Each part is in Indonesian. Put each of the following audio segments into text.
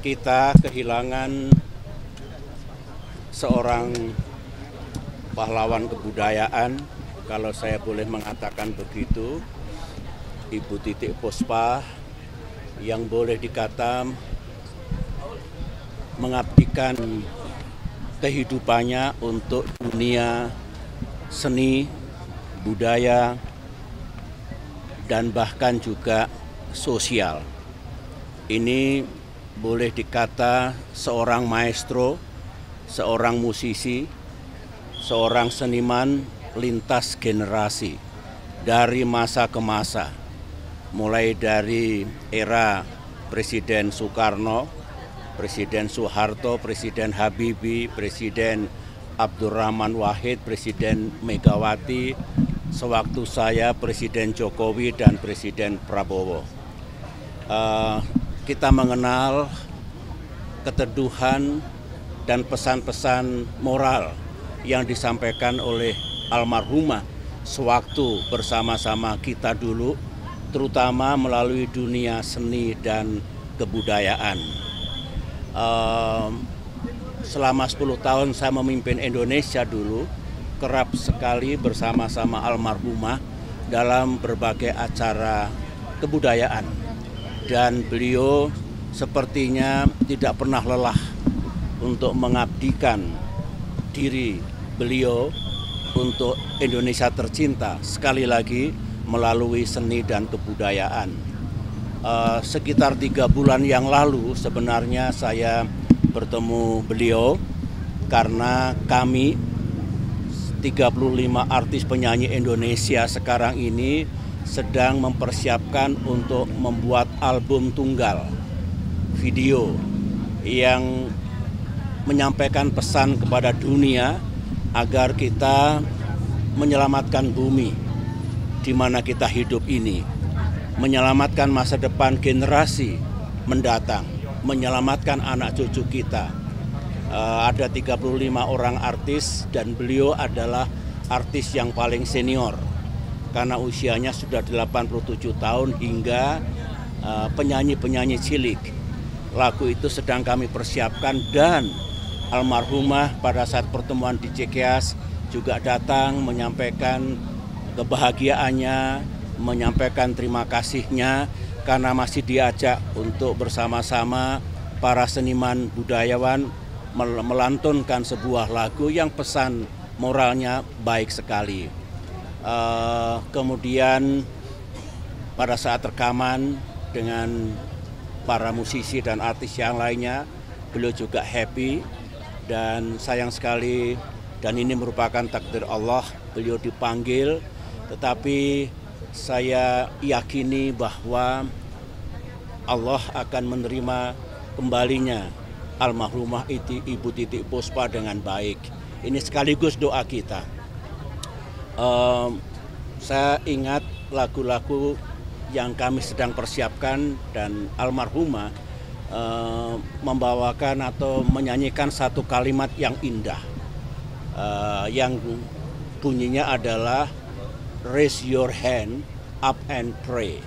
Kita kehilangan seorang pahlawan kebudayaan, kalau saya boleh mengatakan begitu, Ibu Titik Puspa, yang boleh dikata mengabdikan kehidupannya untuk dunia seni, budaya, dan bahkan juga sosial. Ini boleh dikata seorang maestro, seorang musisi, seorang seniman lintas generasi dari masa ke masa, mulai dari era Presiden Soekarno, Presiden Soeharto, Presiden Habibie, Presiden Abdurrahman Wahid, Presiden Megawati, sewaktu saya Presiden Jokowi dan Presiden Prabowo. Kita mengenal keteduhan dan pesan-pesan moral yang disampaikan oleh almarhumah sewaktu bersama-sama kita dulu, terutama melalui dunia seni dan kebudayaan. Selama 10 tahun saya memimpin Indonesia dulu, kerap sekali bersama-sama almarhumah dalam berbagai acara kebudayaan. Dan beliau sepertinya tidak pernah lelah untuk mengabdikan diri beliau untuk Indonesia tercinta, sekali lagi melalui seni dan kebudayaan. Sekitar 3 bulan yang lalu sebenarnya saya bertemu beliau karena kami 35 artis penyanyi Indonesia sekarang ini sedang mempersiapkan untuk membuat album tunggal video yang menyampaikan pesan kepada dunia agar kita menyelamatkan bumi di mana kita hidup ini, menyelamatkan masa depan generasi mendatang, menyelamatkan anak cucu kita. Ada 35 orang artis dan beliau adalah artis yang paling senior karena usianya sudah 87 tahun hingga penyanyi-penyanyi cilik. Lagu itu sedang kami persiapkan dan almarhumah pada saat pertemuan di Cikeas juga datang menyampaikan kebahagiaannya, menyampaikan terima kasihnya karena masih diajak untuk bersama-sama para seniman budayawan melantunkan sebuah lagu yang pesan moralnya baik sekali. Kemudian pada saat rekaman dengan para musisi dan artis yang lainnya, beliau juga happy dan sayang sekali, dan ini merupakan takdir Allah, beliau dipanggil, tetapi saya yakini bahwa Allah akan menerima kembalinya almarhumah Ibu Titik Puspa dengan baik. Ini sekaligus doa kita. Saya ingat lagu-lagu yang kami sedang persiapkan dan almarhumah membawakan atau menyanyikan satu kalimat yang indah, yang bunyinya adalah raise your hand up and pray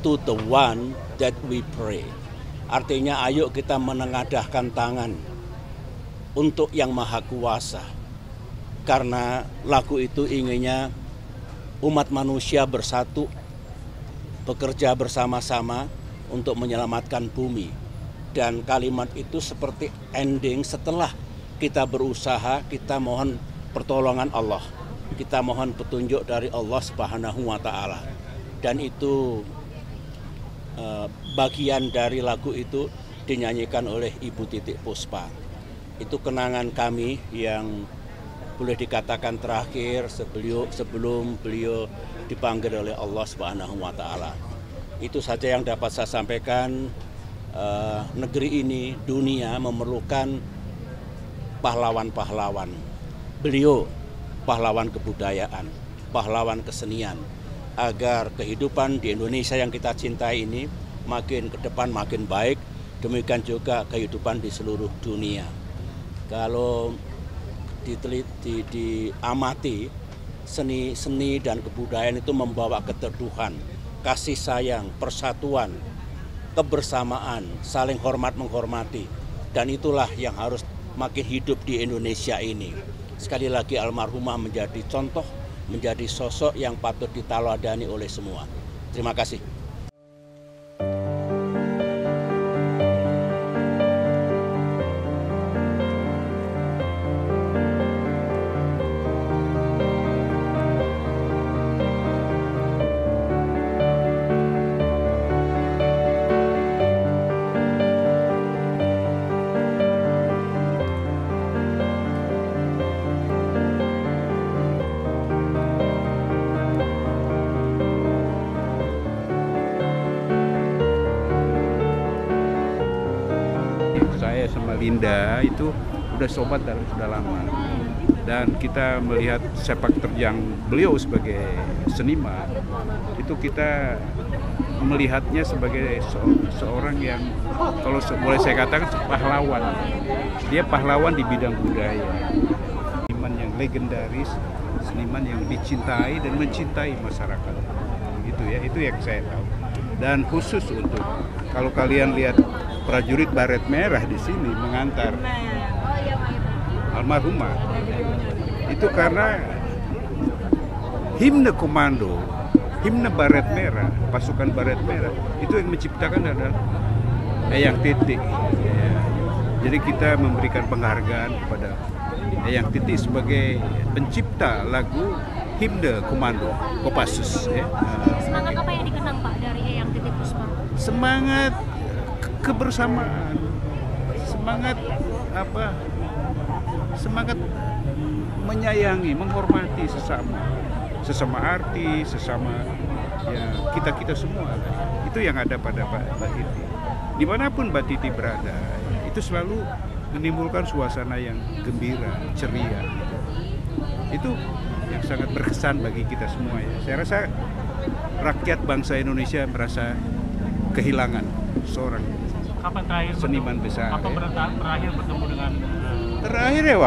to the one that we pray. Artinya ayo kita menengadahkan tangan untuk yang maha kuasa. Karena lagu itu inginnya umat manusia bersatu, bekerja bersama-sama untuk menyelamatkan bumi. Dan kalimat itu seperti ending setelah kita berusaha, kita mohon pertolongan Allah. Kita mohon petunjuk dari Allah Subhanahu wa Ta'ala. Dan itu bagian dari lagu itu dinyanyikan oleh Ibu Titik Puspa. Itu kenangan kami yang boleh dikatakan terakhir sebelum beliau dipanggil oleh Allah Subhanahu wa Ta'ala. Itu saja yang dapat saya sampaikan. Negeri ini, dunia memerlukan pahlawan-pahlawan. Beliau pahlawan kebudayaan, pahlawan kesenian, agar kehidupan di Indonesia yang kita cintai ini makin ke depan makin baik, demikian juga kehidupan di seluruh dunia. Kalau diamati, seni dan kebudayaan itu membawa keteduhan, kasih sayang, persatuan, kebersamaan, saling hormat menghormati. Dan itulah yang harus makin hidup di Indonesia ini. Sekali lagi almarhumah menjadi contoh, menjadi sosok yang patut diteladani oleh semua. Terima kasih. Saya sama Linda itu udah sobat dari sudah lama, dan kita melihat sepak terjang beliau sebagai seniman itu kita melihatnya sebagai seorang yang kalau boleh saya katakan pahlawan. Dia pahlawan di bidang budaya, seniman yang legendaris, seniman yang dicintai dan mencintai masyarakat. Gitu ya, itu yang saya tahu. Dan khusus untuk kalau kalian lihat prajurit baret merah di sini mengantar almarhumah, itu karena himne komando, himne baret merah, pasukan baret merah, itu yang menciptakan adalah Eyang Titik. Ya. Jadi kita memberikan penghargaan kepada Eyang Titik sebagai pencipta lagu himne komando Kopassus. Ya. Semangat apa yang dikenang Pak dari Eyang Titik Puspa? Semangat kebersamaan, semangat apa? Semangat menyayangi, menghormati sesama artis, sesama ya kita semua. Itu yang ada pada Mbak Titi. Dimanapun Mbak Titi berada, itu selalu menimbulkan suasana yang gembira, ceria. Itu yang sangat berkesan bagi kita semua ya. Saya rasa rakyat bangsa Indonesia merasa kehilangan seorang kapan terakhir seniman besar. Atau ya. terakhir bertemu dengan Terakhir ya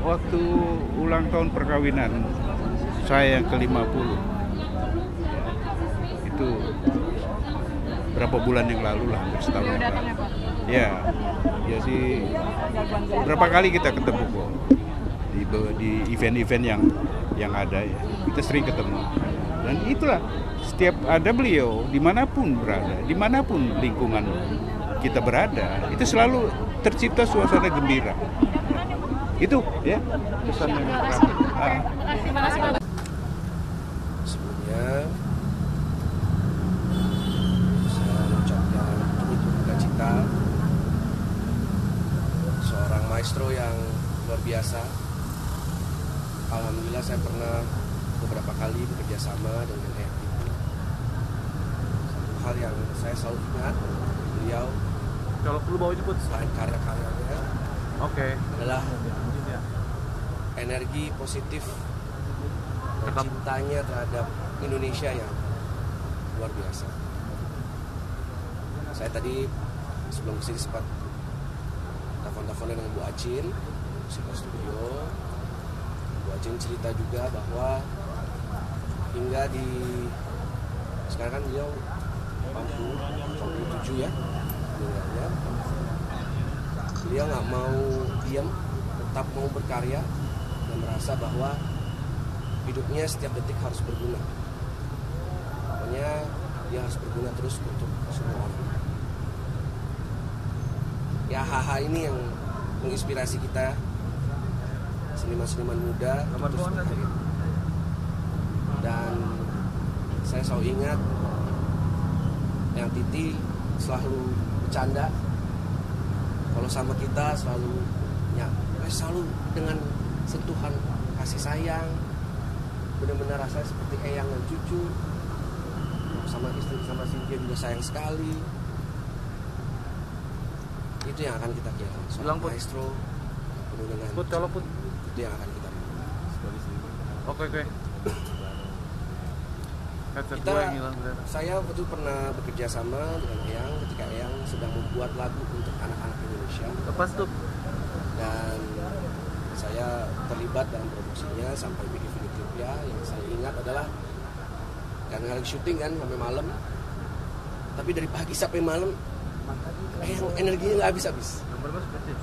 waktu ulang tahun perkawinan saya yang ke-50. Itu berapa bulan yang lalu lah, hampir setahun yang lalu. Ya sih, berapa kali kita ketemu kok di event-event yang ada ya. Kita sering ketemu. Dan itulah setiap ada beliau dimanapun berada, dimanapun lingkungan kita berada, itu selalu tercipta suasana gembira. Itu ya pesan yang terakhir. Terima kasih Pak. Sebelumnya saya mengucapkan turut berduka cita seorang maestro yang luar biasa. Alhamdulillah saya pernah beberapa kali bekerja sama dengan Eyang Titik. Satu hal yang saya selalu ingat beliau, kalau perlu bawa jemput selain karya-karyanya, adalah energi positif dan cintanya terhadap Indonesia yang luar biasa. Saya tadi sebelum kesini sempat telepon-teleponan dengan Bu Acin, Musika Studio. Bu Acin cerita juga bahwa hingga di sekarang kan beliau 47 ya meninggalnya. Beliau nggak mau diam, tetap mau berkarya dan merasa bahwa hidupnya setiap detik harus berguna. Pokoknya dia harus berguna terus untuk semua orang. Ya hal-hal ini yang menginspirasi kita seniman-seniman muda terus berkarya. Dan saya selalu ingat Eyang Titi selalu bercanda kalau sama kita, selalu dengan sentuhan kasih sayang, benar-benar rasanya seperti eyang dan cucu. Sama istri, sama Cynthia juga sayang sekali. Itu yang akan kita kira seorang maestro penuh dengan itu yang akan kita Oke. Saya betul pernah bekerja sama dengan Eyang ketika Eyang sedang membuat lagu untuk anak-anak Indonesia. Lepas tuh. Dan saya terlibat dalam produksinya sampai bikin video klipnya. Yang saya ingat adalah karena lagi syuting kan sampai malam, tapi dari pagi sampai malam yang energinya nggak habis-habis.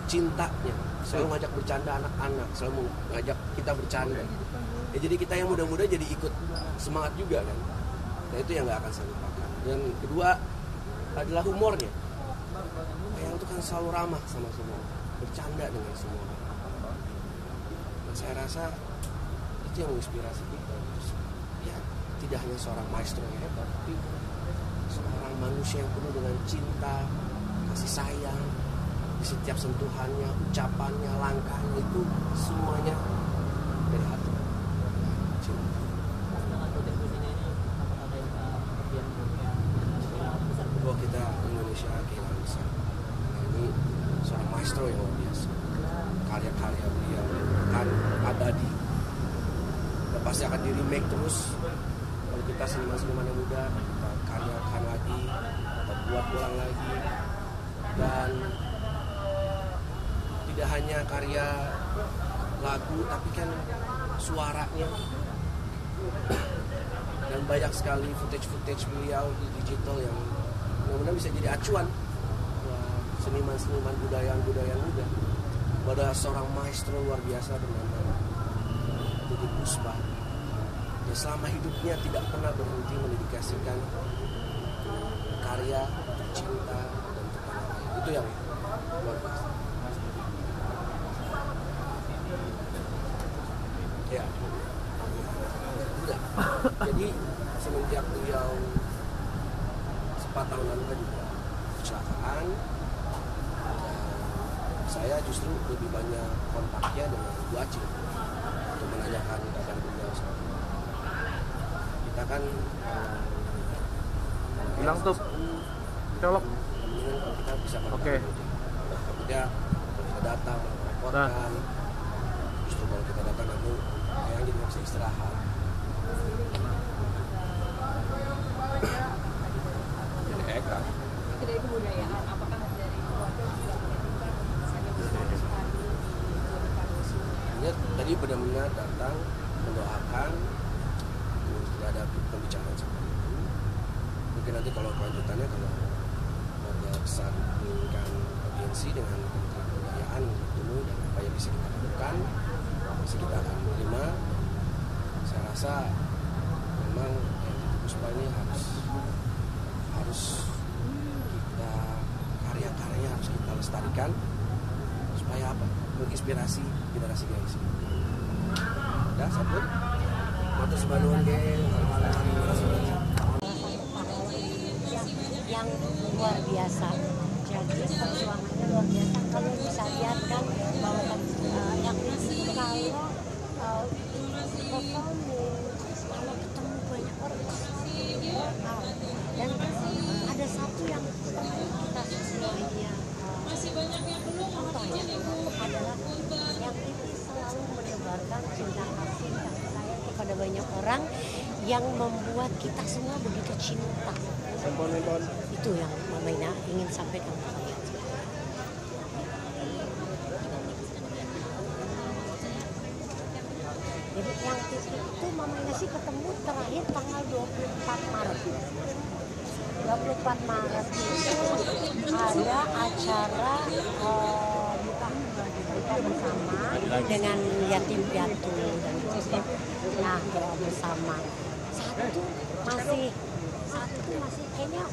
Cintanya selalu ngajak bercanda anak-anak, selalu ngajak kita bercanda ya, jadi kita yang muda-muda jadi ikut semangat juga kan. Nah itu yang nggak akan saya lupakan. Dan kedua adalah humornya. Eyang itu kan selalu ramah sama semua, bercanda dengan semua. Nah, saya rasa itu yang menginspirasi kita. Ya, tidak hanya seorang maestro yang hebat, tapi seorang manusia yang penuh dengan cinta, kasih sayang, di setiap sentuhannya, ucapannya, langkahnya itu semuanya dari hati. Cinta. Bahwa kita Indonesia kehilangan besar. Nah, ini seorang maestro yang luar biasa. Karya-karya beliau akan abadi. Dan pasti akan di remake terus. Kalau kita seniman-seniman yang muda, kita karyakan lagi, kita buat ulang lagi. Dan tidak hanya karya lagu, tapi kan suaranya. Dan banyak sekali footage beliau di digital yang mudah-mudahan bisa jadi acuan buat seniman-seniman budaya muda. Pada seorang maestro luar biasa bernama Titiek Puspa. Dia selama hidupnya tidak pernah berhenti mendedikasikan karya, cinta, dan untuk tanah air. Itu yang luar biasa. Ya, udah. Jadi semenjak beliau 4 tahun lalu kan juga kecelakaan, saya justru lebih banyak kontaknya dengan Bu Acing untuk menanyakan kabar beliau. Kita kan Bilang tuh, colok. kita bisa kontak. Oke. Ya, kalau kita datang, reportan. Justru kalau kita datang aku kayak jadi bisa istirahat. Jadi Eka. Itu dari kebudayaan, apakah dari keluarga juga Hanya tadi benar-benar datang mendoakan, tidak ada pembicaraan seperti itu. Mungkin nanti kalau kelanjutannya kalau keluarga besar menginginkan audiensi dengan Kementerian Kebudayaan bertemu dan apa yang bisa kita lakukan, masih kita akan terima. Saya rasa memang Titiek Puspa ini harus kita karya-karyanya harus kita lestarikan supaya apa? Menginspirasi generasi. Udah, sabun. Matur sebanuan geng. Yang luar biasa. Jadi perjuangannya luar biasa. Kalau bisa lihat kan bahwa yang itu kalau performance, kalau ketemu banyak orang, dan ada satu yang kita sebenarnya contohnya adalah yang ini selalu menebarkan cinta kasih sayang kepada banyak orang yang membuat kita semua begitu cinta. Itu yang Mama Ina ingin sampaikan ke kalian. Jadi yang itu Mama Ina sih ketemu terakhir tanggal 24 Maret. 24 Maret itu ada acara buka bersama dengan yatim piatu dan itu. Nah, doa bersama. Satu masih kayaknya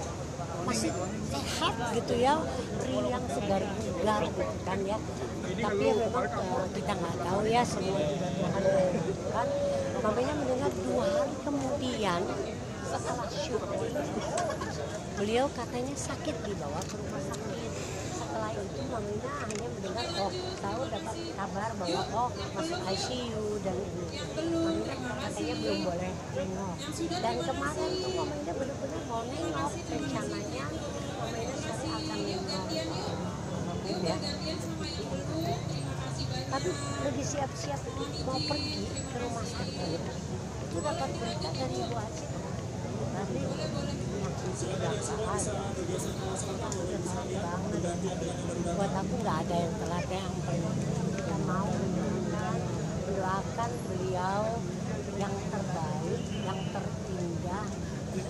masih sehat gitu ya, riang segar bugar gitu kan ya. Tapi ya memang kita nggak tahu ya, semua juga Tuhan menentukan. Mamanya mendengar 2 hari kemudian setelah syuting beliau katanya sakit, dibawa ke rumah sakit. Setelah itu mamanya hanya mendengar tahu dapat kabar bahwa masuk ICU dan ini. Mamanya katanya belum boleh nengok. Dan kemarin tuh mamanya benar-benar mau nengok, rencananya mamanya sudah akan nengok ya. Tapi lagi siap-siap mau pergi ke rumah sakit. Itu dapat berita dari Ibu Acing. Tapi yang tidak ada, udah banget. Buat aku nggak ada yang telat ya. Kita mau mendoakan beliau yang terbaik, yang terindah,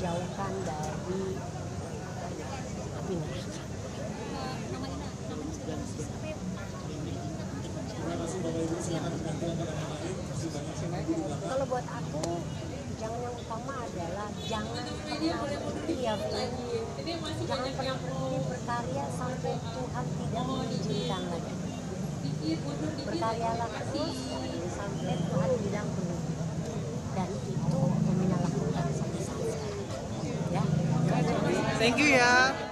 dijauhkan dari api neraka. Kalau buat aku, jangan yang utama adalah jangan pernah berhenti ya, jangan pernah berhenti berkarya sampai Tuhan tidak mengizinkan lagi. Berkaryalah terus sampai Tuhan bilang berhenti. Dan itu yang Mina lakukan sampai saat sekarang. Ya. Thank you ya.